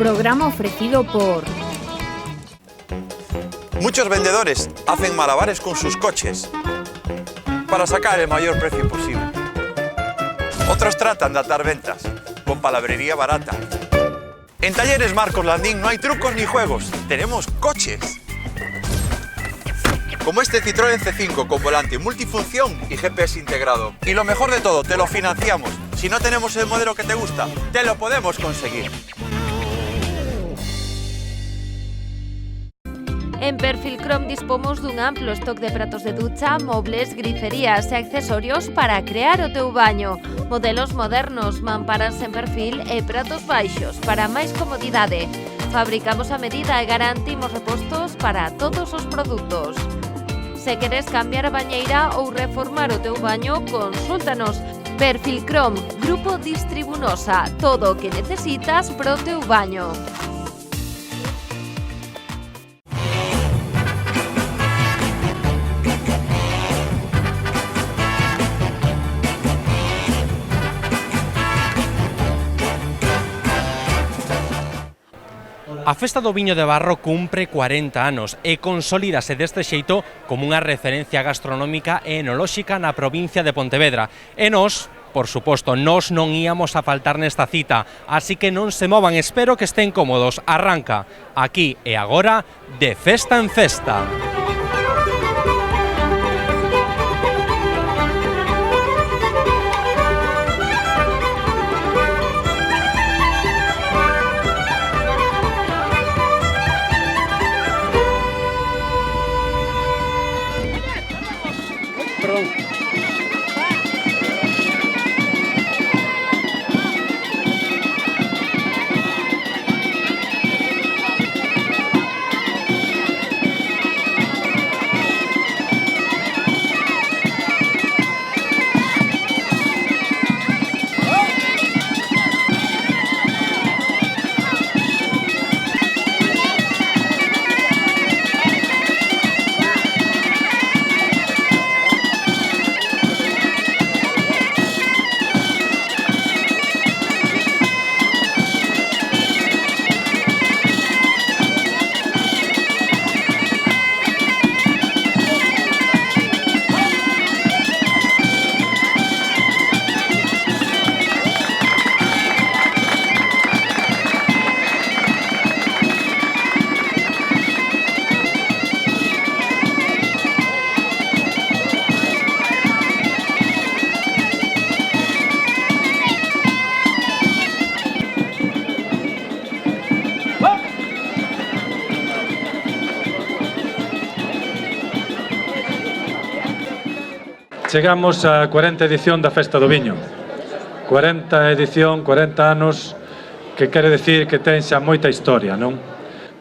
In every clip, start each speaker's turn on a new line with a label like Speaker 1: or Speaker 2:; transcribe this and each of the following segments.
Speaker 1: Programa ofrecido por...
Speaker 2: Muchos vendedores hacen malabares con sus coches para sacar el mayor precio posible. Otros tratan de atar ventas con palabrería barata. En Talleres Marcos Landín no hay trucos ni juegos, tenemos coches. Como este Citroën C5 con volante multifunción y GPS integrado. Y lo mejor de todo, te lo financiamos. Si no tenemos el modelo que te gusta, te lo podemos conseguir.
Speaker 3: En Perfilcrom dispomos dun amplo stock de pratos de ducha, mobles, griferías e accesorios para crear o teu baño. Modelos modernos, mamparas en perfil e pratos baixos para máis comodidade. Fabricamos a medida e garantimos repostos para todos os produtos. Se queres cambiar a bañeira ou reformar o teu baño, consúltanos. Perfilcrom, Grupo Distribunosa, todo o que necesitas para o teu baño.
Speaker 4: A Festa do Viño de Barro cumpre 40 anos e consolídase deste xeito como unha referencia gastronómica e enolóxica na provincia de Pontevedra. E nós, por suposto, nós non íamos a faltar nesta cita, así que non se movan, espero que estén cómodos. Arranca, aquí e agora, de festa en festa.
Speaker 5: Chegamos á 40 edición da Festa do Viño. 40 edición, 40 anos, que quere decir que ten xa moita historia, non?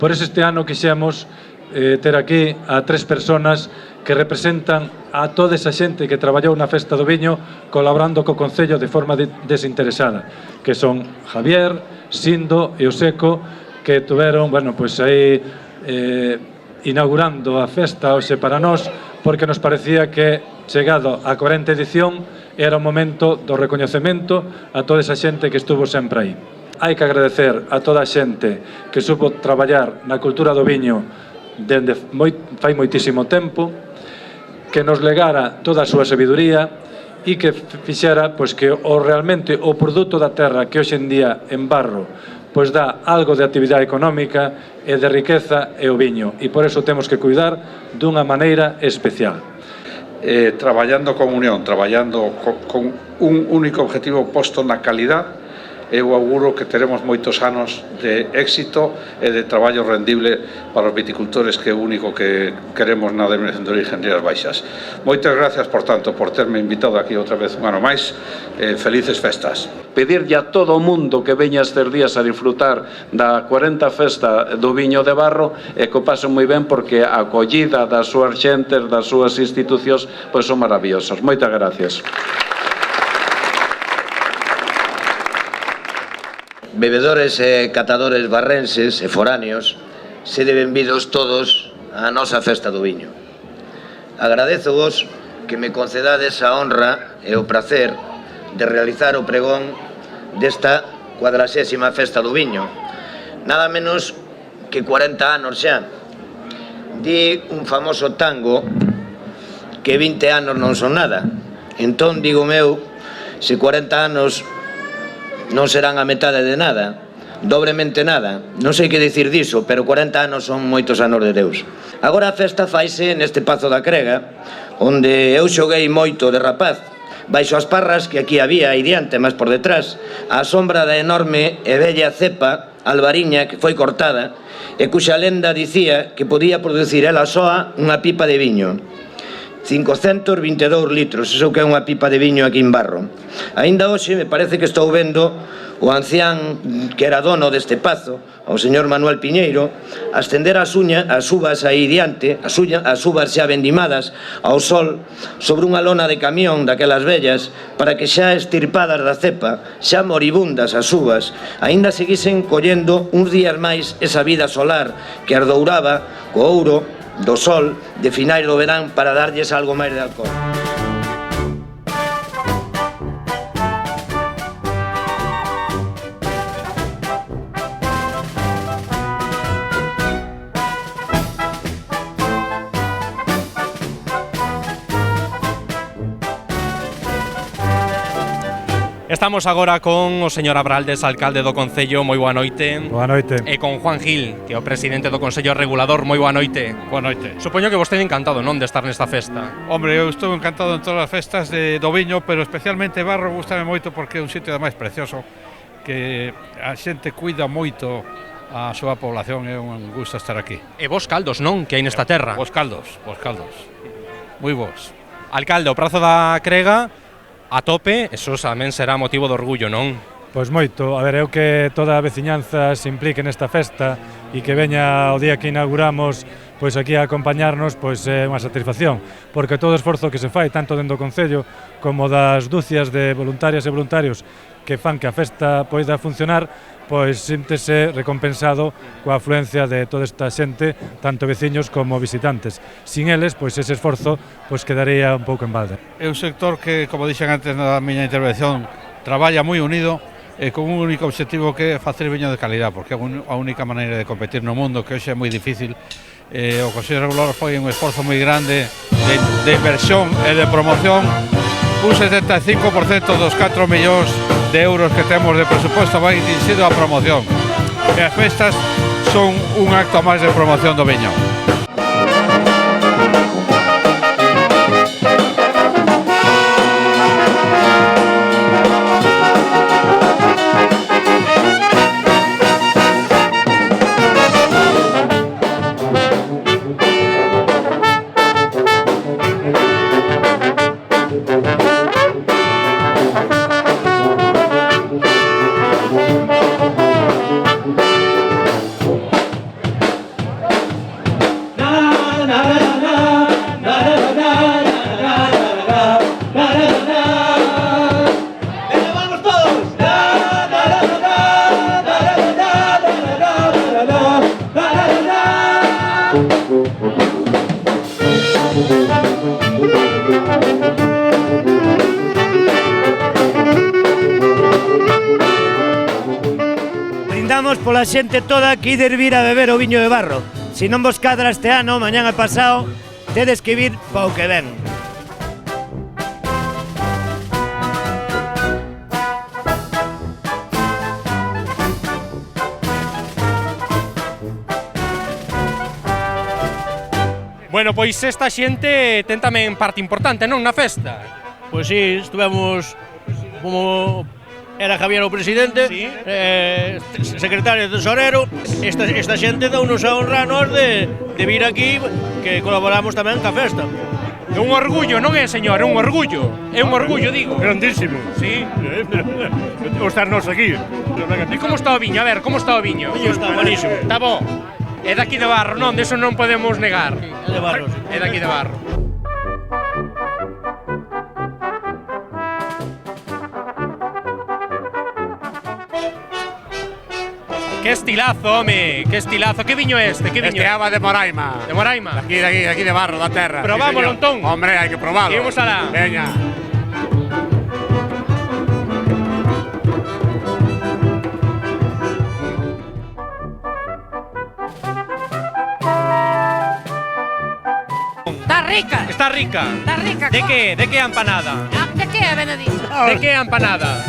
Speaker 5: Por iso este ano quixemos ter aquí a 3 personas que representan a toda esa xente que traballou na Festa do Viño colaborando co Concello de forma desinteresada, que son Javier, Sindo e Oseco, que tuveron, bueno, pois aí inaugurando a festa hoxe para nós, porque nos parecía que chegado a 40 edición era o momento do recoñecemento a toda esa xente que estuvo sempre aí. Hai que agradecer a toda a xente que supo traballar na cultura do viño dende fai moitísimo tempo, que nos legara toda a súa sabiduría e que fixera pois, que realmente o produto da terra que hoxe en día en Barro pois dá algo de actividade económica e de riqueza e o viño, e por eso temos que cuidar dunha maneira especial.
Speaker 6: Traballando con unión, traballando con un único objetivo posto na calidad, eu auguro que teremos moitos anos de éxito e de traballo rendible para os viticultores, que é o único que queremos na denominación de origen Rías Baixas. Moitas gracias, por tanto, por terme invitado aquí outra vez un ano máis. Felices festas.
Speaker 7: Pedirlle a todo o mundo que veña estes días a disfrutar da 40 Festa do Viño de Barro e que o pasen moi ben, porque a acollida das súas xentes, das súas institucións, pois son maravillosas. Moitas gracias.
Speaker 8: Bebedores e catadores barrenses e foráneos, sede benvidos todos á nosa Festa do Viño. Agradezovos que me concedades a honra e o prazer de realizar o pregón desta 40ª Festa do Viño, nada menos que 40 anos xa. Di un famoso tango que 20 anos non son nada. Entón, digo meu, se 40 anos non serán a metade de nada, dobremente nada, non sei que dicir diso, pero 40 anos son moitos anos de Deus. Agora a festa faise neste Pazo da Crega, onde eu xoguei moito de rapaz, baixo as parras que aquí había aí diante, mas por detrás, a sombra da enorme e bella cepa albariña que foi cortada e cuxa lenda dicía que podía producir ela soa unha pipa de viño. 522 litros, iso que é unha pipa de viño aquí en Barro. Aínda hoxe me parece que estou vendo o ancián que era dono deste pazo, o señor Manuel Piñeiro, ascender as uvas aí diante, as uvas xa vendimadas ao sol, sobre unha lona de camión daquelas vellas, para que xa estirpadas da cepa, xa moribundas as uvas, aínda seguisen collendo uns días máis esa vida solar que as douraba co ouro do sol de finais do verán para darlles algo máis de alcohol.
Speaker 4: Estamos agora con o señor Abraldes, alcalde do Concello, moi boa noite.
Speaker 9: Boa noite.
Speaker 4: E con Juan Gil, que é o presidente do Consello Regulador, moi boa noite.
Speaker 10: Boa noite.
Speaker 4: Supoño que vostede encantado, non, de estar nesta festa.
Speaker 10: Hombre, eu estou encantado en todas as festas do Viño, pero especialmente Barro gustame moito porque é un sitio máis precioso, que a xente cuida moito a súa población, é un gusto estar aquí.
Speaker 4: E vos caldos, non, que hai nesta terra?
Speaker 10: Vos caldos. Moi vos.
Speaker 4: Alcalde, o Prazo da Crega a tope, eso tamén será motivo de orgullo, non?
Speaker 9: Pois moito, a ver, eu que toda a veciñanza se implique nesta festa e que veña o día que inauguramos pois aquí a acompañarnos, pois é unha satisfacción, porque todo o esforzo que se fai, tanto dentro do Concello como das dúcias de voluntarias e voluntarios que fan que a festa poida funcionar, pois síntese recompensado coa afluencia de toda esta xente, tanto veciños como visitantes. Sin eles, pois ese esforzo pois quedaría un pouco en balde.
Speaker 10: É un sector que, como dixen antes na miña intervención, traballa moi unido e con un único objetivo que é facer viño de calidad, porque é a única maneira de competir no mundo, que hoxe é moi difícil. O Consello Regulador foi un esforzo moi grande de inversión e de promoción. Un 75% dos 4 millóns de euros que temos de presuposto vai dirixido á promoción. E as festas son un acto máis de promoción do viño.
Speaker 11: Brindamos pola xente toda que ides vir a beber o viño de Barro. Se non vos cadra este ano, mañán e pasado, tedes que vir pa o que ven.
Speaker 4: Bueno, pois esta xente ten tamén parte importante, non, na festa?
Speaker 12: Pois sí, estivemos como era Javier o presidente, sí. Secretario de Tesorero, esta xente deu-nos a honra a nos de vir aquí, que colaboramos tamén ca festa.
Speaker 4: É un orgullo, non é, señor? É un orgullo. É un orgullo, digo.
Speaker 12: Grandísimo.
Speaker 4: Sí.
Speaker 12: O estarnos aquí.
Speaker 4: E como está o viño? A ver, como está o viño?
Speaker 12: O viño está buenísimo.
Speaker 4: Está bo. É daqui de Barro, non? Deso non podemos negar.
Speaker 12: É de Barro, sí.
Speaker 4: É daqui de Barro. Que estilazo, home, que estilazo. Que viño é este? Que viño?
Speaker 13: Este aba de Moraima.
Speaker 4: De Moraima?
Speaker 13: De aquí de Barro, da terra.
Speaker 4: Probámoslo, entón.
Speaker 13: Hombre, hai que probalo.
Speaker 4: Imos alá.
Speaker 13: Veña.
Speaker 14: rica.
Speaker 4: Está rica.
Speaker 14: Está rica.
Speaker 4: De qué? De que empanada?
Speaker 14: De que, Benedito?
Speaker 4: De que empanada?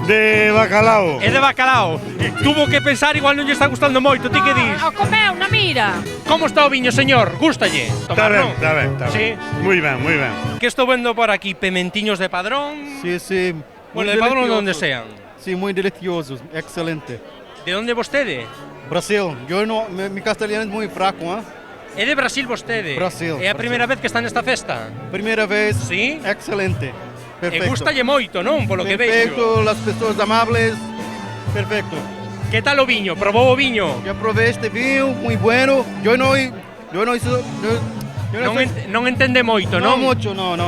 Speaker 15: De bacalao.
Speaker 4: É de bacalao. Tuvo que pensar, igual non lle está gustando moito. Ti que dis?
Speaker 14: O comeu na mira.
Speaker 4: Como está o viño, señor? Gústalle?
Speaker 15: Está ben, está ben, está
Speaker 4: Sí.
Speaker 15: ben. Muy ben, muy ben.
Speaker 4: Que estou vendo por aquí? Pementiños de Padrón.
Speaker 16: Sí, sí.
Speaker 4: Bueno, de Padrón donde sean.
Speaker 16: Sí, muy deliciosos, excelente.
Speaker 4: De onde vostede?
Speaker 16: Brasil. Yo no, mi castellano es muy fraco, ¿eh?
Speaker 4: É de Brasil vostede?
Speaker 16: Brasil.
Speaker 4: É a primeira vez que está nesta festa?
Speaker 16: Primera vez.
Speaker 4: Sí.
Speaker 16: Excelente. Perfecto.
Speaker 4: E gustalle moito, non? Polo que
Speaker 16: Perfecto,
Speaker 4: vexo.
Speaker 16: las personas amables. Perfecto.
Speaker 4: Que tal o viño? Probou o viño?
Speaker 16: Ya probé este vino, muy bueno. Yo no
Speaker 4: Non entende moito,
Speaker 16: no
Speaker 4: non?
Speaker 16: mucho, no.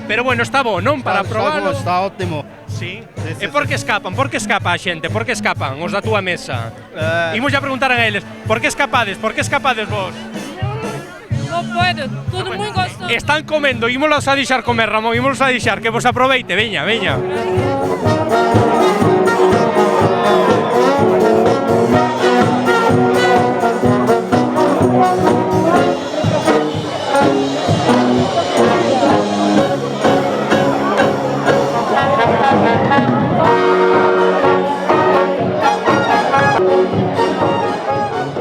Speaker 4: Pero bueno, está bo, non? Para probalo.
Speaker 16: Está ótimo.
Speaker 4: Sí. E por que escapan? Por que escapa a xente? Por que escapan os da túa mesa? Imos a preguntar a eles. Por que escapades? Por que escapades vos?
Speaker 14: No puedo, todo muy gostoso.
Speaker 4: Están comendo, ímolos a deixar comer, Ramón, ímolos a deixar, que vos aproveite, veña, veña.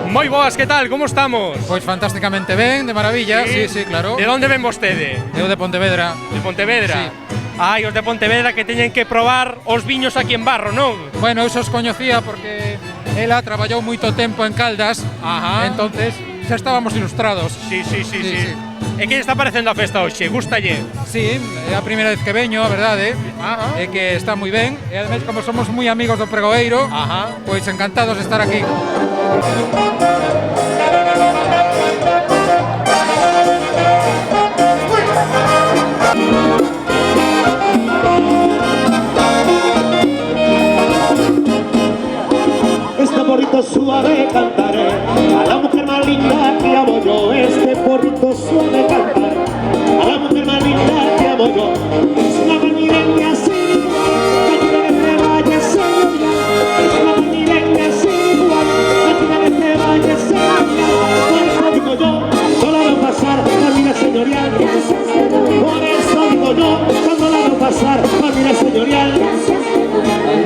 Speaker 4: Moi boas, que tal? Como estamos?
Speaker 17: Pois fantásticamente ben, de maravilla, sí, claro.
Speaker 4: De onde ven vostede?
Speaker 17: Eu de Pontevedra.
Speaker 4: De Pontevedra?
Speaker 17: Sí.
Speaker 4: Ai, os de Pontevedra que teñen que probar os viños aquí en Barro, non?
Speaker 17: Bueno, eu os coñecía porque ela traballou moito tempo en Caldas.
Speaker 4: Ajá.
Speaker 17: Entonces, xa estábamos ilustrados.
Speaker 4: Sí. E que está parecendo a festa hoxe? Gústalle?
Speaker 17: Sí, é a primeira vez que veño, a verdade.
Speaker 4: Ajá.
Speaker 17: É que está moi ben. E ademais, como somos moi amigos do pregoeiro, pois encantados de estar aquí.
Speaker 18: Este porrito suave cantaré a la mujer más linda que amo yo. Este porrito suave cantaré a la mujer más linda que amo yo. Es una manireña sin igual, no quiere que te vayas señorial. Es una manireña sin igual, no quiere que te vayas señorial. Por eso digo yo, no la veo pasar, camina señorial. Por eso digo yo, cuando la veo pasar, camina señorial.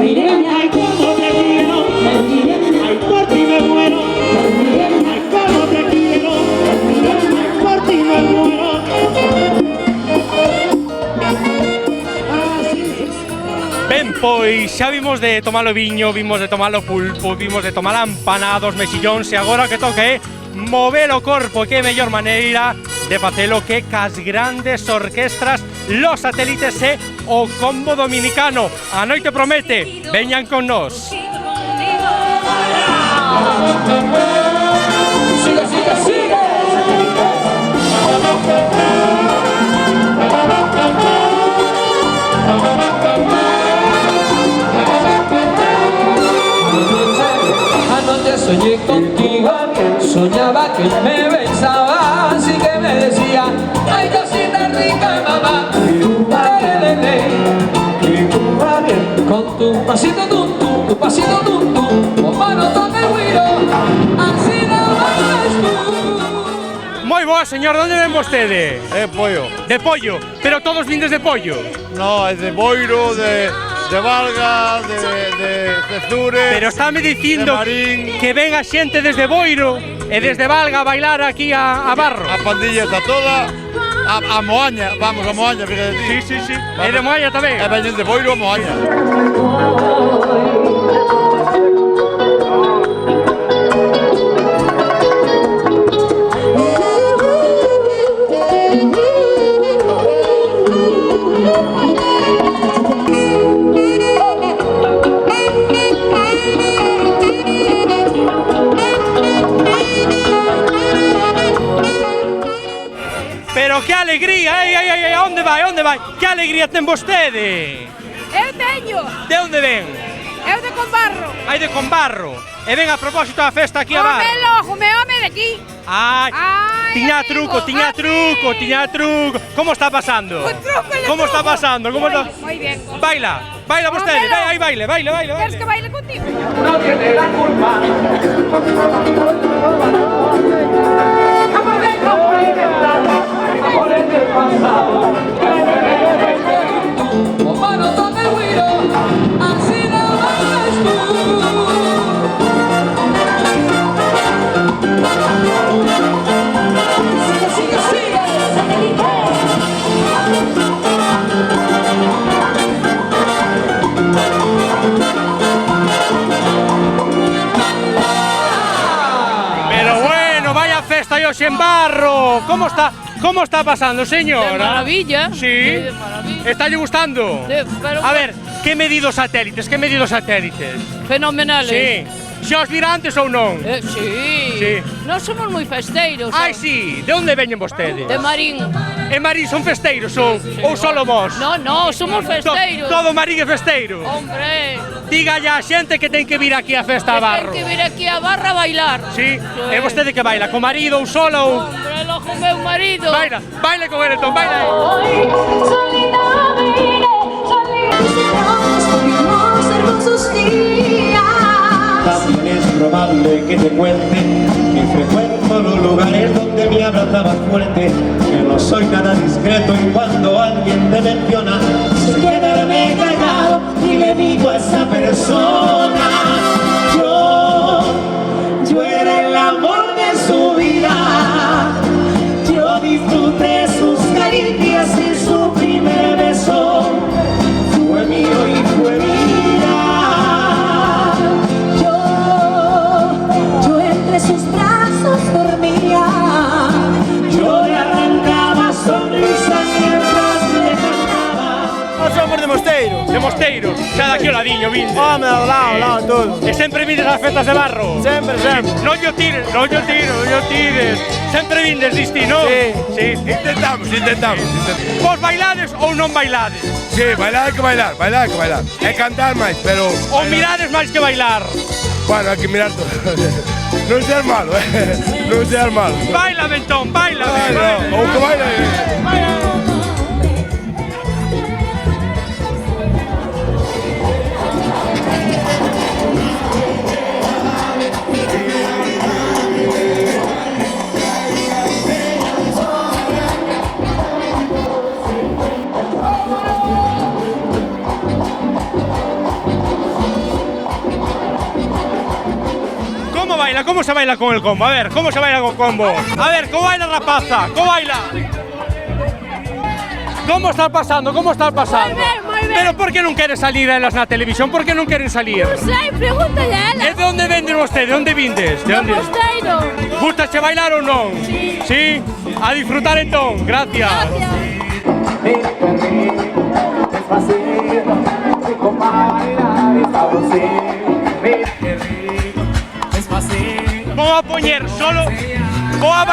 Speaker 18: Ay, cómo te quiero, ay, por ti me muero. Ay, cómo te quiero, ay, por ti me muero.
Speaker 4: Ben, pois xa vimos de tomar o viño, vimos de tomar o pulpo, vimos de tomar empanados, mexillóns, e agora que toca é mover o corpo, que é a mellor maneira de facelo que cas grandes orquestras, los satélites e o combo dominicano. A noite promete, veñan con nós.
Speaker 18: Sigue.
Speaker 19: Anoche soñé contigo, soñaba que me besabas y que me decía, ay, cosita rica, mamá. Con tu pasito tum tum, tu pasito tum tum, con mano toque guiro, así no vas tú.
Speaker 4: Moi boa, señor, onde ven vostede?
Speaker 15: Pollo.
Speaker 4: De pollo, pero todos vindes de pollo.
Speaker 15: No, es de Boiro, de Valga, de Cezure.
Speaker 4: Pero estáme dicindo que ven a xente desde Boiro e desde Valga a bailar aquí a Barro.
Speaker 15: A pandilla está toda. A Moaña, vamos a Moaña, fíjate ti.
Speaker 4: Sí. E de Moaña tamén.
Speaker 15: E veñen de Boiro a Moaña.
Speaker 4: Pero que alegría, ai, onde vai? Que alegría ten vostede?
Speaker 14: Eu teño.
Speaker 4: De onde ven?
Speaker 14: Eu de Conbarro.
Speaker 4: Ai, de Conbarro. E ven a propósito da festa aquí a Barro.
Speaker 14: Home logo, de aquí.
Speaker 4: Ai, tiña truco. Como está pasando? Como está pasando?
Speaker 14: Moi bien.
Speaker 4: Baila vostede, aí baile.
Speaker 14: Queres que baile contigo?
Speaker 19: No tiene la culpa. del pasado. O mano toca el güiro, así la bailas tú. Sigue, sigue, sigue.
Speaker 4: Pero bueno, vaya festa hoy en Barro. ¿Cómo está pasando, señora?
Speaker 14: De maravilla.
Speaker 4: Sí.
Speaker 14: De maravilla.
Speaker 4: ¿Está lle gustando?
Speaker 14: Sí, pero
Speaker 4: A ver, ¿qué medidos satélites?
Speaker 14: Fenomenales.
Speaker 4: Sí. ¿Se os vira antes ou non?
Speaker 14: Sí.
Speaker 4: Sí.
Speaker 14: Nós somos moi festeiros.
Speaker 4: Ai, sí. De onde veñen vostedes?
Speaker 14: De Marín.
Speaker 4: En Marín son festeiros ou solo vos?
Speaker 14: No, somos festeiros.
Speaker 4: Todo Marín é festeiro.
Speaker 14: Hombre.
Speaker 4: Diga a xente que ten que vir aquí a festa a Barro.
Speaker 14: Ten que vir aquí a Barra a bailar.
Speaker 4: Sí. E vostede que baila? Co marido ou sola ou?
Speaker 14: Hombre, lo con meu marido.
Speaker 4: Baila con ele, entón, baila.
Speaker 18: También es probable que te cuente que frecuento los lugares donde me abrazaba fuerte, que no soy nada discreto y cuando alguien te menciona, sé quedarme callado y le digo a esa persona, yo era el amor de su vida, yo disfruté sus caricias y su primer beso, fue mío y fue mía. Sus brazos dormía, yo le arrancaba sonrisas mientras le cantaba.
Speaker 4: Nós somos de Mosteiro. De Mosteiro, xa daqui ao ladiño, vinde.
Speaker 11: Home, ao lado, todo.
Speaker 4: E sempre vindes ás festas de Barro?
Speaker 11: Sempre.
Speaker 4: Non yo tires. Sempre vindes, disti, non? Sí.
Speaker 15: Intentamos.
Speaker 4: Vos bailades ou non bailades?
Speaker 15: Sí, bailar hai que bailar. E cantar máis, pero...
Speaker 4: Ou mirades máis que bailar?
Speaker 15: Bueno, hai que mirar todo. Non seas malo, non seas malo.
Speaker 4: Bailame entón, bailame.
Speaker 15: Ou que baila.
Speaker 4: ¿Cómo se baila con el combo? A ver, ¿cómo se baila con combo? A ver, ¿cómo baila rapaza? ¿Cómo baila? ¿Cómo está pasando?
Speaker 14: Muy bien.
Speaker 4: Pero por que non quere salir elas na televisión? Por que non queren salir?
Speaker 14: Non sei, pregúntale a ela.
Speaker 4: E de onde venden vostede? De onde vindes? De onde?
Speaker 14: Mosteiro.
Speaker 4: Gustache bailar ou non?
Speaker 14: Sí.
Speaker 4: Sí? A disfrutar entón. Gracias. Vou a poñer solo, vou a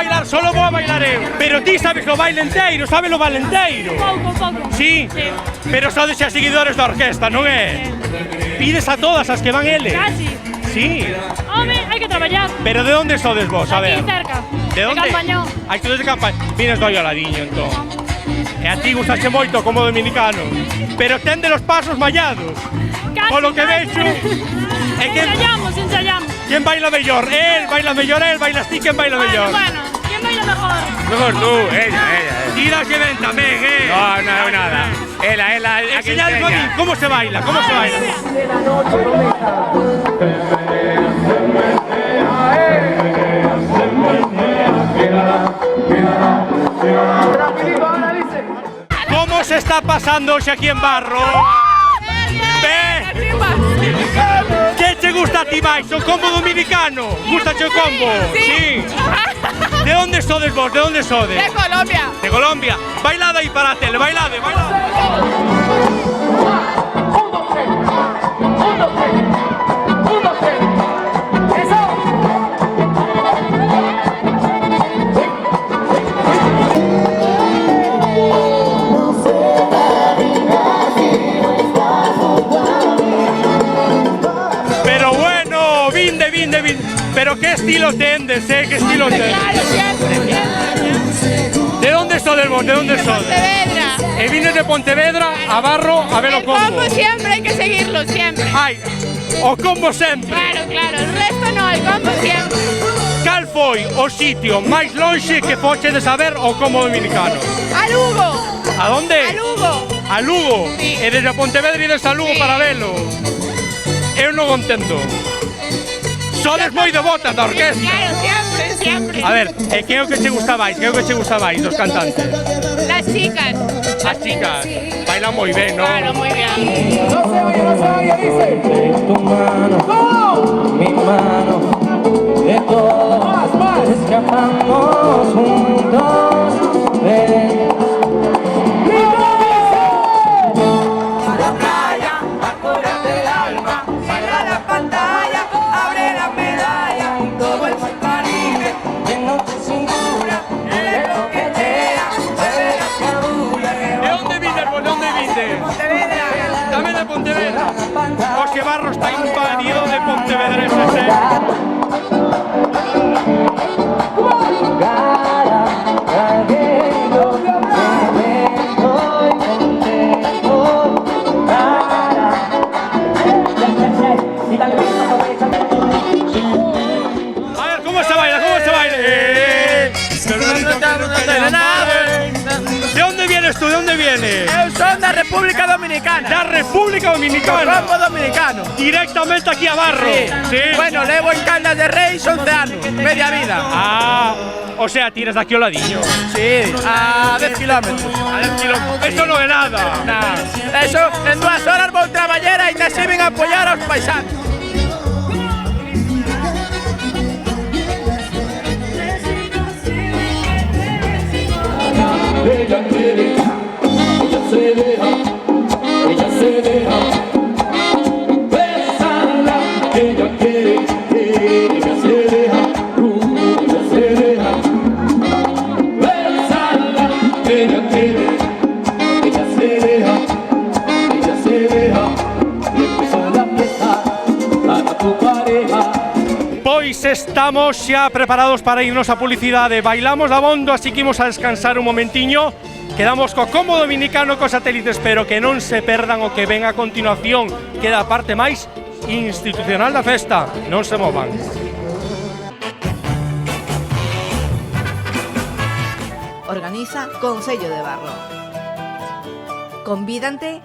Speaker 4: bailar eu. Pero ti sabes o baile enteiro, sabes o baile enteiro.
Speaker 14: Pouco.
Speaker 4: Sí, pero sodes xa seguidores da orquesta, non é? Pides a todas as que van eles.
Speaker 14: Casi.
Speaker 4: Sí.
Speaker 14: Home, hai que traballar.
Speaker 4: Pero de onde sodes vos? A ver.
Speaker 14: Aquí cerca.
Speaker 4: De onde?
Speaker 14: De Campañón.
Speaker 4: Hai todos de Campañón. Vines do Ladiño, entón. E a ti gustache moito como dominicano. Pero ten de los pasos mallados.
Speaker 14: Casi.
Speaker 4: Polo que vexo.
Speaker 14: Ensayamos.
Speaker 4: ¿Quién baila mellor? Él bailas ti, ¿quién baila mellor?
Speaker 14: Bueno, ¿quién baila mejor?
Speaker 15: Mejor tú, ella.
Speaker 4: Tira que ven tamén,
Speaker 15: No, nada. Ela,
Speaker 4: enseñadme a mí, ¿cómo se baila? ¿Cómo se está pasando hoxe aquí en Barro? ¿Qué te gusta a ti máis? O combo dominicano? Gustache o combo? Sí. De onde sodes vos? De onde sodes?
Speaker 14: De Colombia.
Speaker 4: De Colombia. Bailade aí para a tele, bailade. Pero qué estilo tendes, qué estilo tendes.
Speaker 14: Claro, siempre.
Speaker 4: ¿De dónde sodes vos? ¿De dónde sodes?
Speaker 14: Pontevedra.
Speaker 4: E vines de Pontevedra a Barro a ver o combo.
Speaker 14: El combo siempre hay que seguirlo, siempre.
Speaker 4: Ai, o combo sempre.
Speaker 14: Claro, el resto no, el combo siempre.
Speaker 4: Cal foi o sitio máis lonxe que fochedes a ver o como dominicano?
Speaker 14: A Lugo.
Speaker 4: A donde?
Speaker 14: A Lugo.
Speaker 4: A Lugo?
Speaker 14: Sí.
Speaker 4: E desde Pontevedra ides a Lugo para velo? Eu non o entendo. Sodes moi devotas da orquesta.
Speaker 14: Claro, siempre.
Speaker 4: A ver, e que é o que che gustabais? Que é o que che gustabais dos cantantes?
Speaker 14: Las chicas.
Speaker 4: As chicas. Bailan moi ben, non?
Speaker 14: Claro, muy bien.
Speaker 19: No se oye, dice. Tu mano, mi mano, de todos escapamos juntos. Ven. A la playa, acuérdate del alma, cierra la pantalla, abre la medalla, todo el Caribe, de noche sin cura, le coquetea, bebe la cabula.
Speaker 4: De onde vides, vos? De onde vides?
Speaker 19: Pontevedra.
Speaker 4: Tamén de Pontevedra. O que Barro está invadido de pontevedreses, A ver, ¿cómo se baila? ¿Cómo se baila? ¿De dónde vienes tú? ¿De dónde vienes?
Speaker 11: Eu son da República Dominicana.
Speaker 4: Da República Dominicana.
Speaker 11: Do Rombo Dominicano.
Speaker 4: Directamente aquí a Barro.
Speaker 11: Sí. Bueno, levo en Caldas de Reis 11 anos, media vida.
Speaker 4: Ah, o sea, tienes de aquí ao ladiño.
Speaker 11: Sí, a 10 kilómetros.
Speaker 4: A 10 kilómetros. Eso non é nada.
Speaker 11: Nah. Eso, en 2 horas vou traballar e ainda se ven a apoiar aos paisanos.
Speaker 19: Ella quiere, ella se deja, besarla. Ella quiere, ella se deja, besarla. Ella quiere, ella se deja, y empezó la fiesta para tu pareja.
Speaker 4: Pois estamos xa preparados para irnos a publicidade. Bailamos dabondo, así que imos a descansar un momentiño. Quedamos co Combo Dominicano co satélites, pero que non se perdan o que ven a continuación. Queda a parte máis institucional da festa. Non se movan.
Speaker 20: Organiza Concello de Barro. Convídante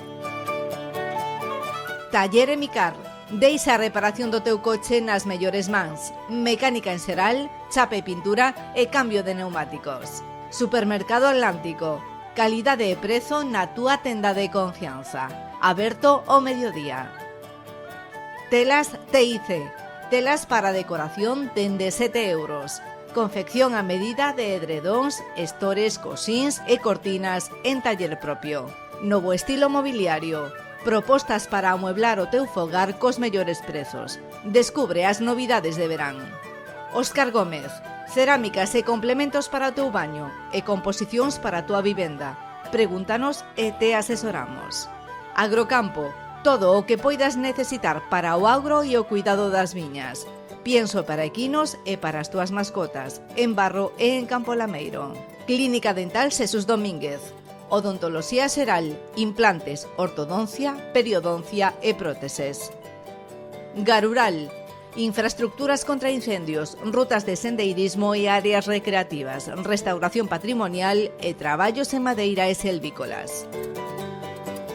Speaker 20: Taller Emicar. Deixa a reparación do teu coche nas mellores mans. Mecánica en xeral, chapa e pintura e cambio de neumáticos. Supermercado Atlántico. Calidade e prezo na túa tenda de confianza. Aberto ao mediodía. Telas TIC. Telas para decoración dende 7 euros. Confección a medida de edredóns, estores, cosíns e cortinas en taller propio. Novo estilo mobiliario. Propostas para amueblar o teu fogar cos mellores prezos. Descubre as novidades de verán. Óscar Gómez. Cerámicas e complementos para o teu baño e composicións para a tua vivenda. Pregúntanos e te asesoramos. Agrocampo. Todo o que poidas necesitar para o agro e o cuidado das viñas. Pienso para equinos e para as túas mascotas, en Barro e en Campo Lameiro. Clínica Dental Xesús Domínguez. Odontoloxía xeral, implantes, ortodoncia, periodoncia e próteses. Garural. Infraestructuras contra incendios, rutas de sendeirismo e áreas recreativas, restauración patrimonial e traballos en madeira e selvícolas.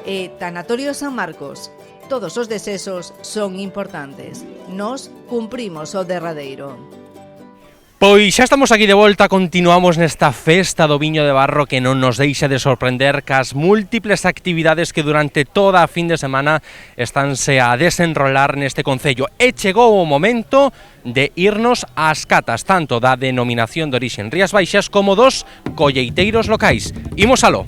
Speaker 20: E Tanatorio San Marcos. Todos os desesos son importantes. Nos cumprimos o derradeiro.
Speaker 4: Pois xa estamos aquí de volta, continuamos nesta festa do viño de Barro que non nos deixa de sorprender cas múltiples actividades que durante toda a fin de semana estánse a desenrolar neste concello. E chegou o momento de irnos ás catas, tanto da denominación de orixe Rías Baixas como dos colleiteiros locais. Imos aló.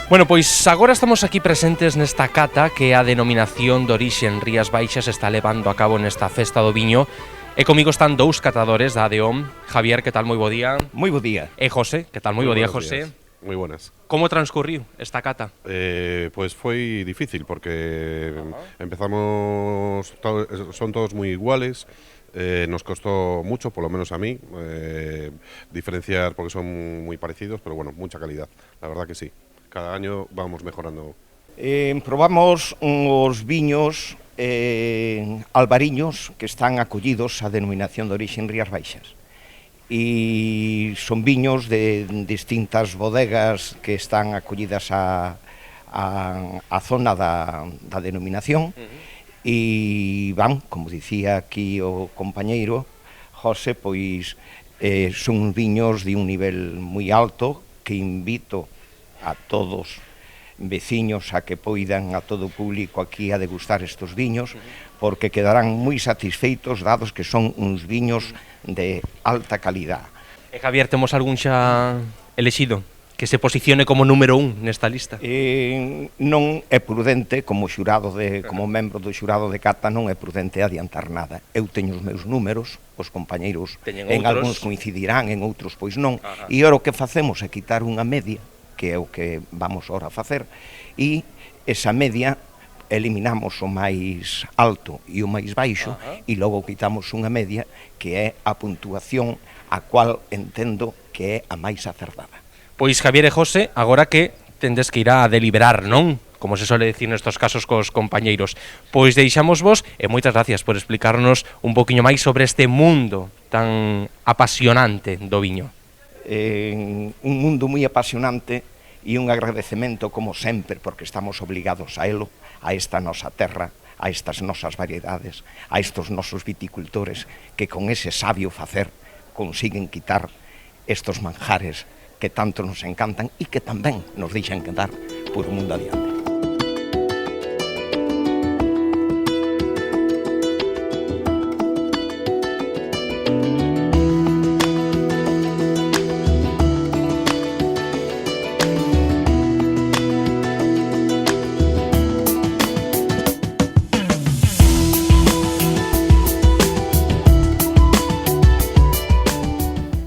Speaker 4: Bueno, pois agora estamos aquí presentes nesta cata que a denominación de orixe Rías Baixas está levando a cabo nesta festa do viño. E comigo están dous catadores da ADEOM. Javier, que tal? Moi bo día.
Speaker 21: Moi bo día.
Speaker 4: E José, que tal? Moi bo día, José.
Speaker 21: moi buenas.
Speaker 4: Como transcurriu esta cata?
Speaker 21: Pues foi difícil porque empezamos, son todos moi iguales, nos costó mucho, por lo menos a mí, diferenciar porque son muy parecidos, pero bueno, mucha calidad, la verdad que sí. Cada año vamos mejorando.
Speaker 22: Probamos os viños albariños que están acollidos á denominación de orixe en Rías Baixas. E son viños de distintas bodegas que están acollidas á zona da denominación e van, como dicía aquí o compañeiro José, pois son viños de un nivel moi alto que invito a todos veciños a que poidan a todo o público aquí a degustar estes viños porque quedarán moi satisfeitos dados que son uns viños de alta calidad.
Speaker 4: Javier, temos algún xa elexido que se posicione como número 1 nesta lista?
Speaker 22: Non é prudente, como membro do xurado de cata, non é prudente adiantar nada. Eu teño os meus números, os compañeiros en algúns coincidirán, en outros pois non, e ora o que facemos é quitar unha media, que é o que vamos ora a facer, e esa media eliminamos o máis alto e o máis baixo e logo quitamos unha media que é a puntuación a cual entendo que é a máis acertada.
Speaker 4: Pois Javier e José, agora que tendes que ir a deliberar, non? Como se suele decir nestos casos cos compañeiros. Pois deixamos vos e moitas gracias por explicarnos un poquinho máis sobre este mundo tan apasionante do viño.
Speaker 22: Un mundo moi apasionante e un agradecemento como sempre porque estamos obligados a elo, a esta nosa terra, a estas nosas variedades, a estos nosos viticultores que con ese sabio facer consiguen quitar estos manjares que tanto nos encantan e que tamén nos deixan quedar por o mundo adiante.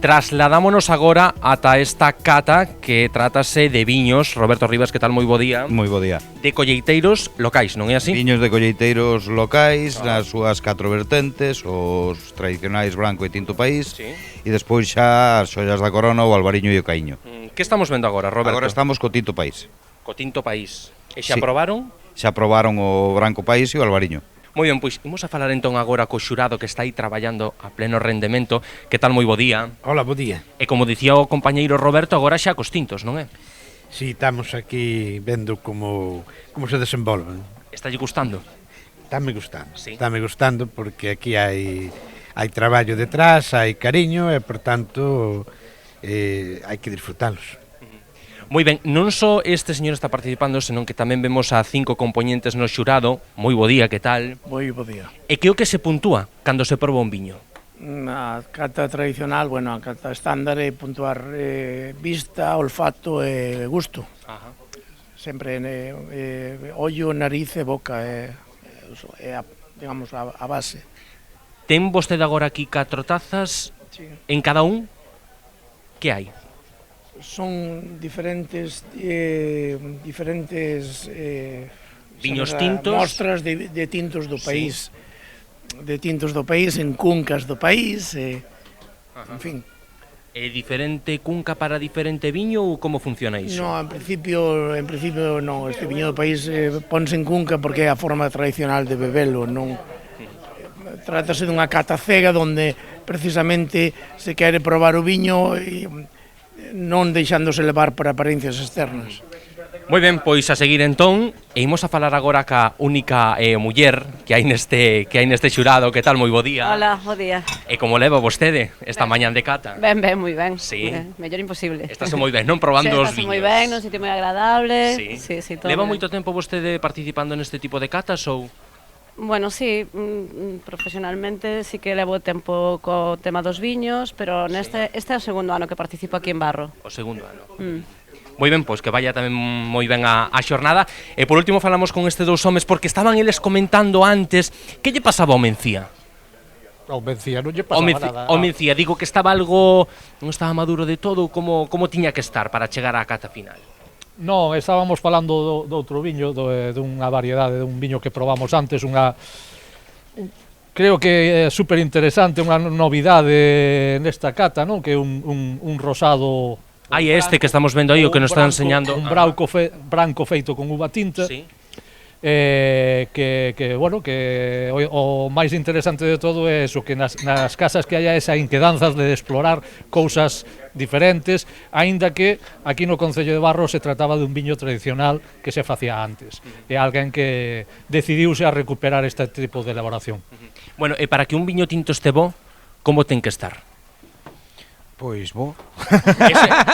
Speaker 4: Trasladámonos agora ata esta cata que trátase de viños. Roberto Rivas, que tal? Moi bo día.
Speaker 23: Moi bo día.
Speaker 4: De colleiteiros locais, non é así?
Speaker 23: Viños de colleiteiros locais, nas súas 4 vertentes, os tradicionais branco e tinto país, e despois xa as xollas da corona, o albariño e o caíño.
Speaker 4: Que estamos vendo agora, Roberto?
Speaker 23: Agora estamos co tinto país.
Speaker 4: Co tinto país. E xa probaron?
Speaker 23: Xa probaron o branco país e o albariño.
Speaker 4: Moi ben, pois imos a falar entón agora co xurado que está aí traballando a pleno rendemento. Que tal? Moi bo día.
Speaker 24: Hola, bo día.
Speaker 4: E como dicía o compañeiro Roberto, agora xa cos tintos, non é?
Speaker 24: Si, estamos aquí vendo como se desenvolven.
Speaker 4: Está lle gustando?
Speaker 24: Estáme gustando,
Speaker 4: sí.
Speaker 24: Estáme gustando porque aquí hai traballo detrás, hai cariño e, por tanto, hai que disfrutalos.
Speaker 4: Moi ben, non só este señor está participando, senón que tamén vemos a 5 componentes no xurado. Moi bo día, que tal?
Speaker 25: Moi bo día.
Speaker 4: E que o que se puntúa cando se proba un viño?
Speaker 25: A cata tradicional, a cata estándar é puntuar vista, olfato e gusto. Sempre ollo, nariz e boca é digamos, a base.
Speaker 4: Ten vostede agora aquí 4 tazas, en cada un, que hai?
Speaker 25: Son diferentes
Speaker 4: viños tintos,
Speaker 25: mostras de tintos do país, de tintos do país en cuncas do país, en fin.
Speaker 4: É diferente cunca para diferente viño ou como funciona iso?
Speaker 25: No, en principio non, este viño do país ponse en cunca porque é a forma tradicional de bebelo, non. Trátase dunha cata cega onde precisamente se quere probar o viño e non deixándose levar por apariencias externas.
Speaker 4: Moi ben, pois a seguir entón, e imos a falar agora ca única muller que hai neste xurado. Que tal? Moi bo día.
Speaker 26: Hola, bo día.
Speaker 4: E como leva vostede esta mañán de cata?
Speaker 26: Ben, moi ben.
Speaker 4: Sí.
Speaker 26: Mellor imposible.
Speaker 4: Estás moi ben, non? Probando os viños.
Speaker 26: Moi ben, nun sitio moi agradable.
Speaker 4: Sí,
Speaker 26: todo.
Speaker 4: Leva moito tempo vostede participando neste tipo de catas ou?
Speaker 26: Bueno, sí, profesionalmente sí que levo tempo co tema dos viños, pero este é o segundo ano que participo aquí en Barro.
Speaker 4: O segundo ano. Moi ben, pois que vaya tamén moi ben a xornada. E por último falamos con este dous homes porque estaban eles comentando antes que lle pasaba ao Mencía.
Speaker 1: ao Mencía non lle pasaba nada.
Speaker 4: O Mencía, digo que estaba algo, non estaba maduro de todo, como tiña que estar para chegar á cata final?
Speaker 1: Non, estábamos falando do outro viño, dunha variedade, dun viño que probamos antes, creo que é super interesante, unha novidade nesta cata, non? Que é un rosado...
Speaker 4: Hai este que estamos vendo aí, o que nos está enseñando.
Speaker 1: Un branco feito con uva tinta.
Speaker 4: Sí.
Speaker 1: O máis interesante de todo é eso, que nas casas que haya esa inquedanzas de explorar cousas diferentes, aínda que aquí no Concello de Barro se trataba dun viño tradicional que se facía antes. É alguén que decidiuse a recuperar este tipo de elaboración.
Speaker 4: Bueno, e para que un viño tinto este bo, como ten que estar?
Speaker 2: Pois bo.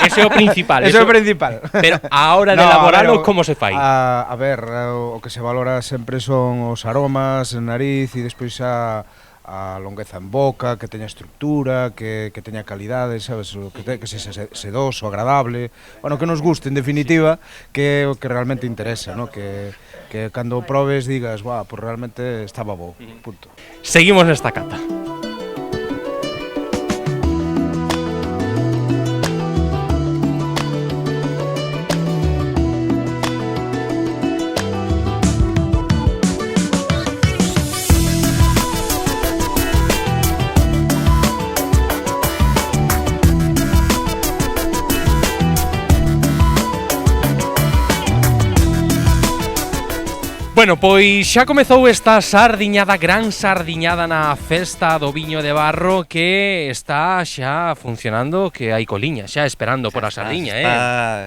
Speaker 4: Ese é o principal.
Speaker 2: Ese é o principal.
Speaker 4: Pero a hora de elaborarlo, como se fai?
Speaker 2: A ver, o que se valora sempre son os aromas en nariz e despois a longueza en boca, que teña estructura, que teña calidade, sabes, que se sedoso, agradable, bueno, que nos guste, en definitiva, que é o que realmente interesa, ¿no? Que cando probes digas, pues realmente estaba bo, punto.
Speaker 4: Seguimos nesta cata. Bueno, pois xa comezou esta gran sardiñada na festa do viño de Barro, que está xa funcionando, que hai coliña, xa esperando por a sardiña,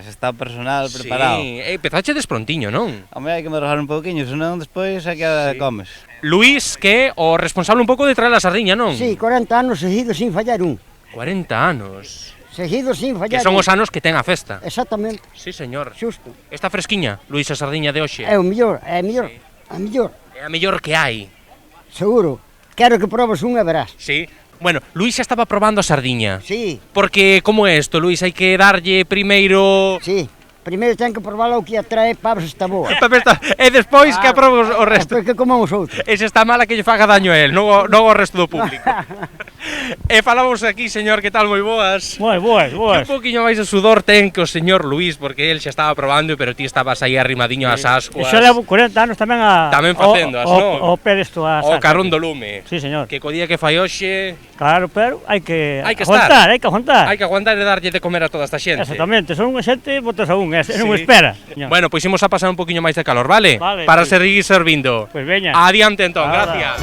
Speaker 3: Está o personal preparado.
Speaker 4: Sí, empezache desprontiño, non?
Speaker 3: Home, hai que me rojar un pouquiño, senón despois aquí comes.
Speaker 4: Luís, que é o responsable un pouco de traer a sardiña, non?
Speaker 5: Sí, 40 anos seguidos sin fallar un.
Speaker 4: 40 anos.
Speaker 5: Seguidos sin fallar.
Speaker 4: Que son os anos que ten a festa.
Speaker 5: Exactamente.
Speaker 4: Sí, señor.
Speaker 5: Xusto.
Speaker 4: Está fresquiña, Luís, a sardiña de hoxe.
Speaker 5: É o mellor, é a mellor. A mellor.
Speaker 4: É a mellor que hai.
Speaker 5: Seguro. Quero que probes unha, verás.
Speaker 4: Sí. Bueno, Luís xa estaba probando a sardiña.
Speaker 5: Sí.
Speaker 4: Porque, como é isto, Luís? Hai que darlle primeiro...
Speaker 5: Sí. Primeiro ten que probar o que atrae para ver se está boa.
Speaker 4: E despois que aprobe o resto.
Speaker 5: Despois que comamos outro.
Speaker 4: E se está mala que lle faga daño a él, non ao resto do público. E falamos aquí, señor, que tal, moi boas.
Speaker 6: Moi boas.
Speaker 4: Un poquinho máis de sudor ten que o señor Luís, porque él xa estaba probando, pero ti estabas aí arrimadinho ás ascuas.
Speaker 6: E xa levo 40 anos tamén
Speaker 4: Tamén facéndoas, non?
Speaker 6: O pé desto a
Speaker 4: o carrón do lume.
Speaker 6: Sí, señor.
Speaker 4: Que co día que fai hoxe...
Speaker 6: Claro, pero hai que
Speaker 4: aguantar,
Speaker 6: hai que aguantar.
Speaker 4: Hai que aguantar e darlle de comer a toda esta xente.
Speaker 6: Exactamente, son unha xente botas a un, non espera. Señor.
Speaker 4: Bueno, pois imos a pasar un poquinho máis de calor, vale?
Speaker 6: Vale.
Speaker 4: Para seguir servindo.
Speaker 6: Pois veña.
Speaker 4: Adiante entón, gracias.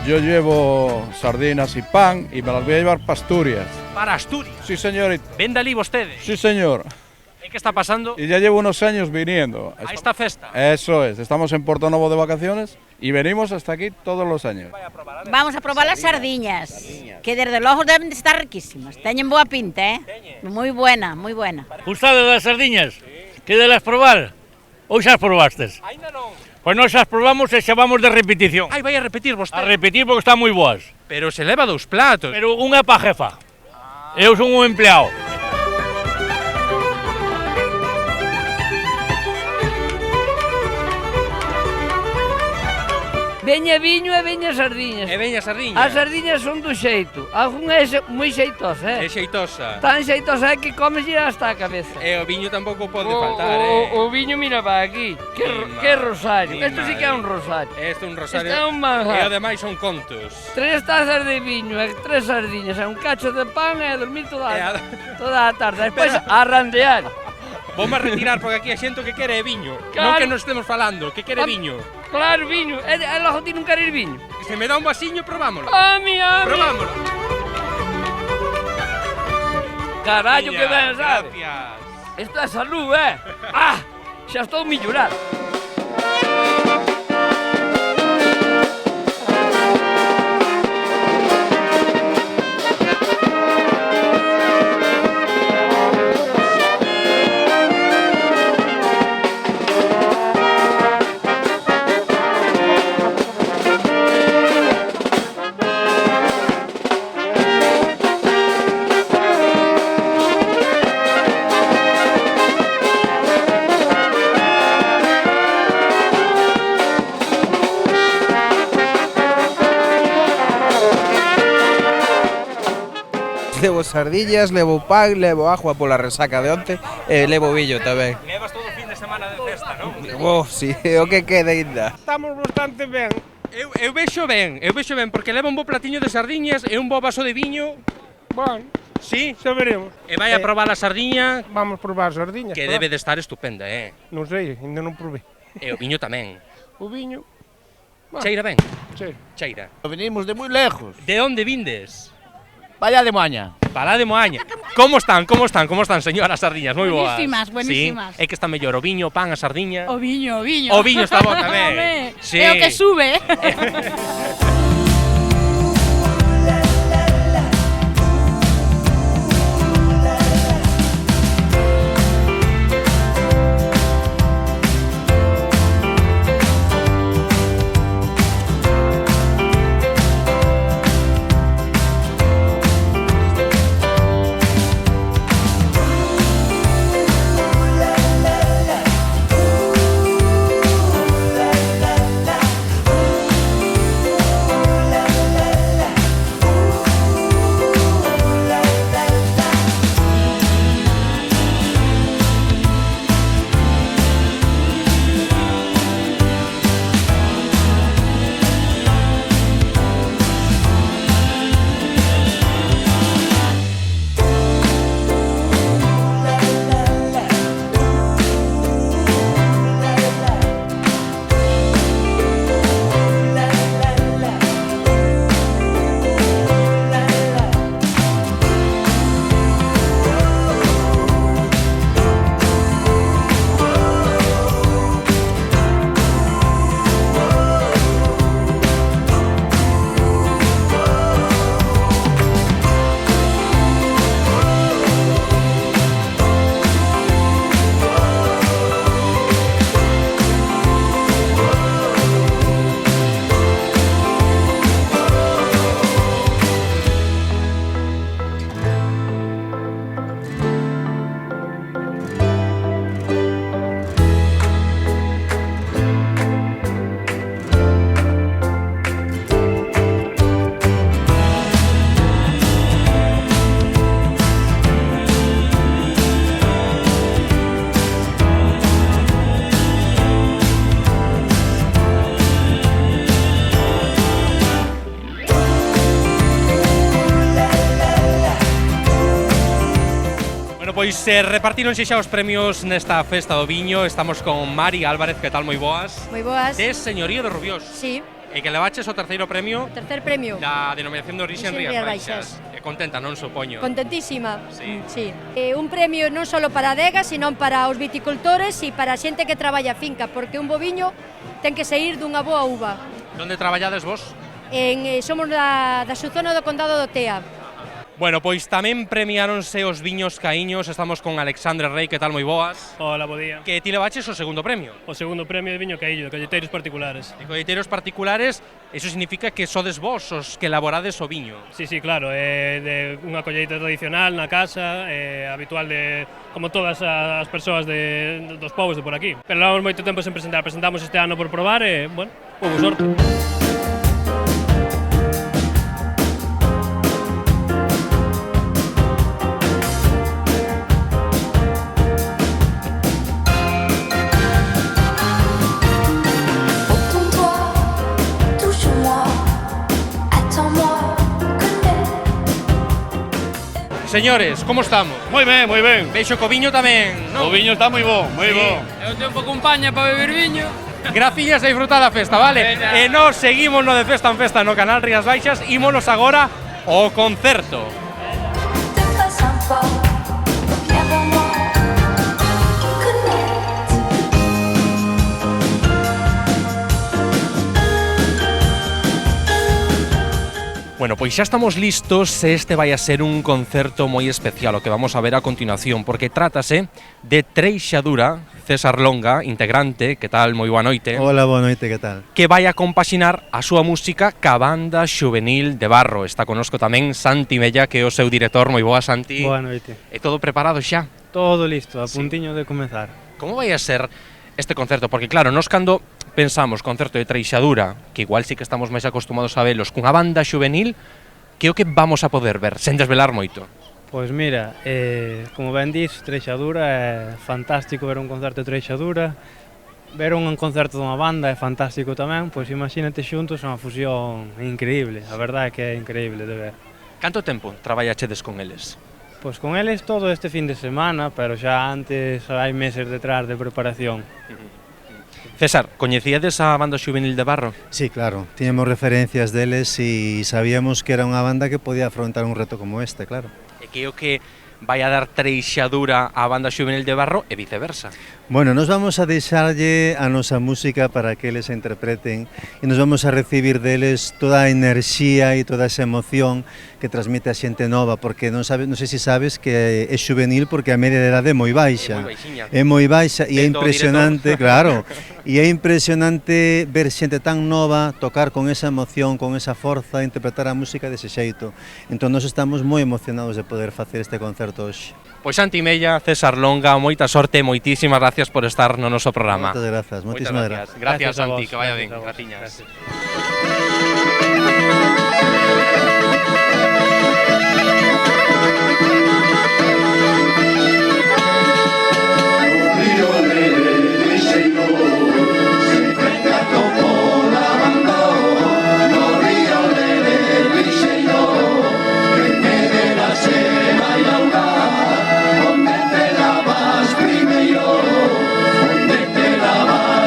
Speaker 15: Yo llevo sardinas y pan y me las voy a llevar para Asturias.
Speaker 4: ¿Para Asturias?
Speaker 15: Sí, señor.
Speaker 4: ¿Ven de allí ustedes?
Speaker 15: Sí, señor.
Speaker 4: ¿Y qué está pasando?
Speaker 15: Y ya llevo unos años viniendo.
Speaker 4: ¿A esta festa?
Speaker 15: Eso es. Estamos en Porto Novo de vacaciones y venimos hasta aquí todos los años.
Speaker 7: Vamos a probar las sardiñas, que desde luego deben de estar riquísimas. Teñen boa pinta, Muy buena, muy buena.
Speaker 12: Gustado das sardiñas? Que de las probar? Ou xa as probastes?
Speaker 4: Ainda non.
Speaker 12: Pois nós as probamos e xa vamos de repetición.
Speaker 4: Ai, vai a repetir vostede.
Speaker 12: A repetir porque están moi boas.
Speaker 4: Pero se leva 2 platos.
Speaker 12: Pero unha pa jefa. Eu son un empleado.
Speaker 27: Veña viño e veña sardiñas.
Speaker 4: E veña sardiñas.
Speaker 27: As sardiñas son do xeito. Algún é moi xeitosa,
Speaker 4: É xeitosa.
Speaker 27: Tan xeitosa é que comes hasta a cabeza.
Speaker 4: E o viño tampouco pode faltar,
Speaker 27: O viño, mira, va aquí. Que rosario. Isto sí que é un rosario.
Speaker 4: Isto é un rosario.
Speaker 27: Isto é un manjar.
Speaker 4: E ademais son contos.
Speaker 27: 3 tazas de viño e 3 sardiñas e un cacho de pan e a dormir toda a tarde. Despois a randear.
Speaker 4: Vamos a retirar porque aquí a xente que quere viño.
Speaker 27: Claro.
Speaker 4: Non que nos estemos falando, que quere viño.
Speaker 27: Claro, viño. E logo ti non queres viño.
Speaker 4: Se me dá un vasiño, probámolo.
Speaker 27: Ami.
Speaker 4: Probámolo.
Speaker 27: Carallo, que ben, sabe?
Speaker 4: Gracias.
Speaker 27: Isto é salud, xa estou millorado.
Speaker 8: Levo sardillas, levo pan, levo agua pola resaca de onte e levo billo tamén.
Speaker 4: Levas todo o fin de semana de festa, non?
Speaker 8: Si, o que queda ainda.
Speaker 12: Estamos bastante ben.
Speaker 4: Eu vexo ben, porque leva un bo platiño de sardiñas e un bo vaso de viño.
Speaker 12: Bueno,
Speaker 4: sí,
Speaker 12: xa veremos.
Speaker 4: E vai a probar a sardiña.
Speaker 12: Vamos probar as sardiñas.
Speaker 4: Que debe de estar estupenda,
Speaker 12: Non sei, ainda non probei.
Speaker 4: E o viño tamén.
Speaker 12: O viño...
Speaker 4: Cheira ben?
Speaker 12: Cheira.
Speaker 9: Venimos de moi lejos.
Speaker 4: De onde vindes?
Speaker 9: Vaya de Moaña.
Speaker 4: Para de Moaña. Como están, señoras sardiñas? Moi boas.
Speaker 10: Buenísimas, buenísimas.
Speaker 4: Sí, é que está mellor o viño, pan, a sardiña.
Speaker 10: O viño.
Speaker 4: O viño está bo tamén.
Speaker 10: Sí. É o que sube.
Speaker 4: Pois repartíronse xa os premios nesta festa do viño. Estamos con Mari Álvarez, que tal, moi boas?
Speaker 13: Moi boas.
Speaker 4: Tes Señorío de Rubiós.
Speaker 13: Sí.
Speaker 4: E que levaches o terceiro premio.
Speaker 13: Tercer premio.
Speaker 4: Da denominación de orixe en Rías Baixas. E contenta, non supoño.
Speaker 13: Contentísima.
Speaker 4: Sí.
Speaker 13: Un premio non só para a adega, sino para os viticultores e para a xente que traballa a finca, porque un bo viño ten que sair dunha boa uva.
Speaker 4: Donde traballades vos?
Speaker 13: Somos da subzona do Condado do Tea.
Speaker 4: Bueno, pois tamén premiáronse os viños caíños. Estamos con Alexandre Rey, que tal, moi boas?
Speaker 16: Hola, bo día.
Speaker 4: Que ti levaches o segundo premio?
Speaker 16: O segundo premio de viño caíño, de colleteiros particulares.
Speaker 4: De colleteiros particulares, eso significa que sodes vos os que elaborades o viño?
Speaker 16: Sí, claro, de unha colleita tradicional na casa, habitual de, como todas as persoas dos povos de por aquí. Pero levamos moito tempo sen presentar, presentamos este ano por probar e, bueno, houve sorte.
Speaker 4: Señores, como estamos?
Speaker 12: Moi ben, moi ben.
Speaker 4: Veixo co viño tamén, non?
Speaker 12: O viño está moi bo, moi bo.
Speaker 27: E o tempo acompaña para beber viño.
Speaker 4: Graciñas e disfrutar da festa, vale? E nós seguimos no de Festa en Festa no canal Rías Baixas. Ímonos agora ao concerto. Bueno, pois xa estamos listos e este vai a ser un concerto moi especial o que vamos a ver a continuación, porque trátase de Treixadura, César Longa, integrante, que tal, moi boa noite.
Speaker 11: Hola, boa noite, que tal?
Speaker 4: Que vai a compaxinar a súa música ca banda xuvenil de Barro. Está conosco tamén Santi Mella, que é o seu director. Moi boa, Santi.
Speaker 11: Boa noite.
Speaker 4: É todo preparado xa?
Speaker 11: Todo listo, a puntiño de comezar.
Speaker 4: Como vai a ser este concerto? Porque claro, nos cando pensamos concerto de Treixadura, que igual sí que estamos máis acostumados a velos, cunha banda xuvenil, que é o que vamos a poder ver, sen desvelar moito?
Speaker 11: Pois mira, como ben dis, Treixadura é fantástico ver un concerto de Treixadura, ver un concerto dunha banda é fantástico tamén, pois imagínate xuntos, é unha fusión increíble, a verdade é que é increíble de ver.
Speaker 4: Canto tempo traballachedes con eles?
Speaker 11: Pois con eles todo este fin de semana, pero xa antes hai meses detrás de preparación.
Speaker 4: César, coñecíades a banda xuvenil de Barro?
Speaker 11: Sí, claro, tiñamos referencias deles e sabíamos que era unha banda que podía afrontar un reto como este, claro.
Speaker 4: E que é o que vai a dar Treixadura á banda xuvenil de Barro e viceversa?
Speaker 11: Bueno, nos vamos a deixarlle a nosa música para que eles a interpreten e nos vamos a recibir deles toda a enerxía e toda esa emoción que transmite a xente nova, porque non sei se sabes que é xuvenil porque a media de idade é moi baixa. É moi baixa e é impresionante, claro, e é impresionante ver xente tan nova tocar con esa emoción, con esa forza, interpretar a música dese xeito. Entón, nós estamos moi emocionados de poder facer este concerto hoxe.
Speaker 4: Pois Santi Mella, César Longa, moita sorte, moitísimas gracias por estar no noso programa.
Speaker 11: Moitas grazas, moitísimas grazas.
Speaker 4: Gracias, Santi, que vaya ben, graciñas.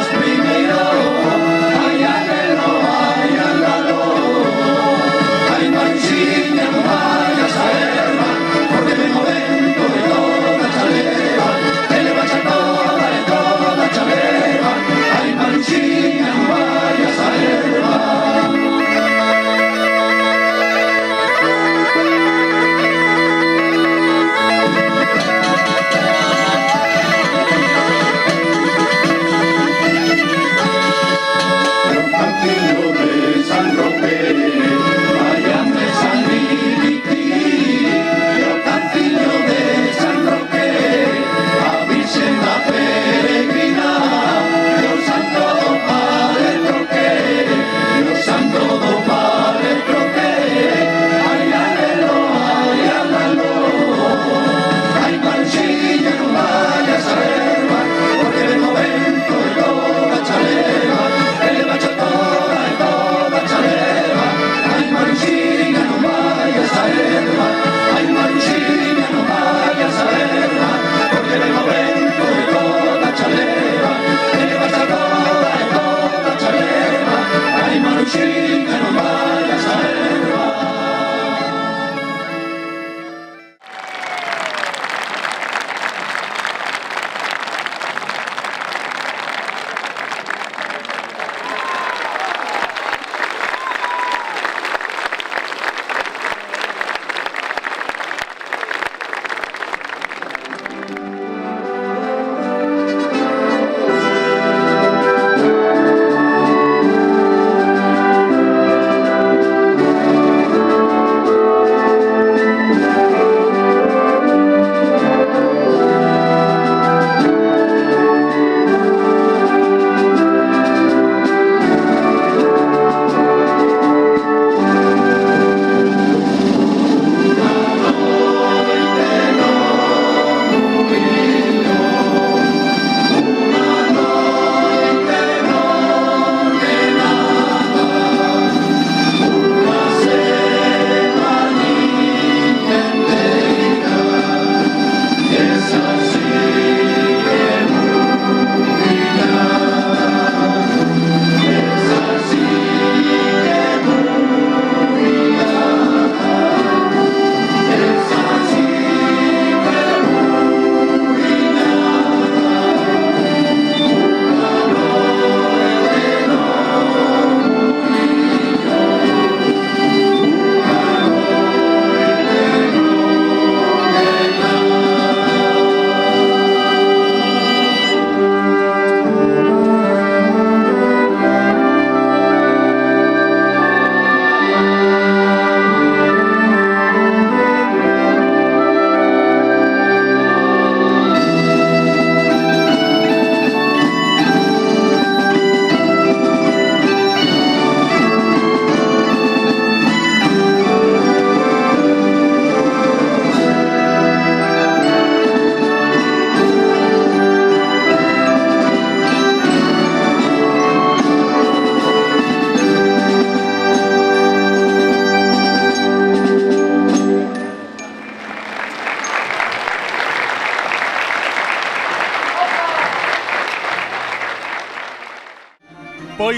Speaker 14: Primero, ay,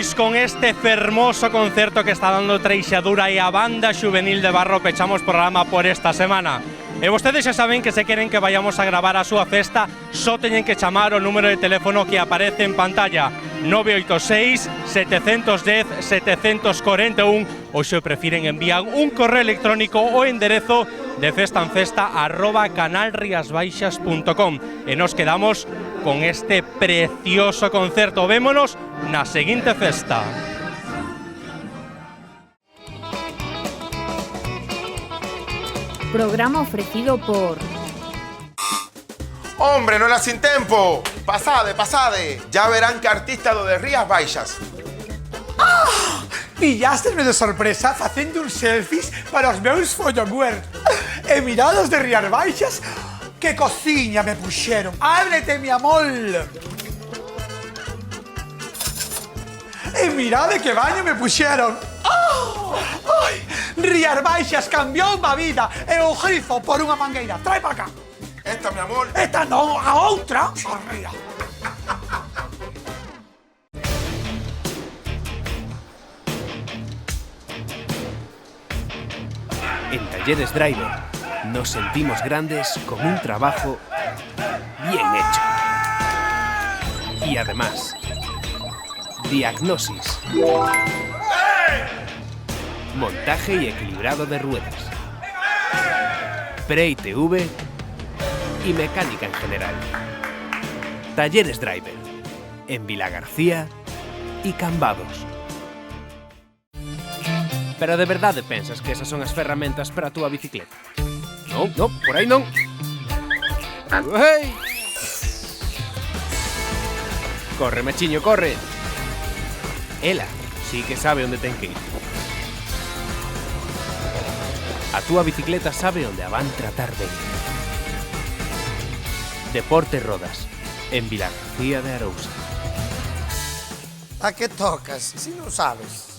Speaker 4: Pois con este fermoso concerto que está dando Treixadura e a Banda Xuvenil de Barro pechamos programa por esta semana. E vostedes xa saben que se queren que vayamos a gravar a súa festa, só teñen que chamar o número de teléfono que aparece en pantalla, 986 710 741, ou se prefiren envían un correo electrónico ao enderezo de festanfesta@canalriasbaixas.com. E nos quedamos con este precioso concerto. Vémonos na seguinte festa.
Speaker 10: Programa ofrecido por...
Speaker 14: Hombre, non era sin tempo. Pasade, pasade. Ya verán que artista do de Rías Baixas.
Speaker 17: Pillástesme de sorpresa facendo uns selfies para os meus followers. E mirados de Rías Baixas, que cociña me puxeron. Ábrete, mi amor. E mirade que baño me puxeron. Ai, Rías Baixas cambiou a vida e o grifo por unha mangueira. Trae para cá.
Speaker 14: Esta, mi amor.
Speaker 17: Esta non, a outra. Arría.
Speaker 18: En Talleres Driver nos sentimos grandes con un trabajo bien hecho. Y además, diagnosis, montaje y equilibrado de ruedas, pre-ITV y mecánica en general. Talleres Driver, en Vilagarcía y Cambados. Pero de verdade pensas que esas son as ferramentas para a túa bicicleta? Non, non, por aí non. Uei! Corre, machiño, corre. Ela sí que sabe onde ten que ir. A túa bicicleta sabe onde a van tratar ben. Deporte Rodas, en Vilagarcía de Arousa.
Speaker 17: A que tocas, si non sabes?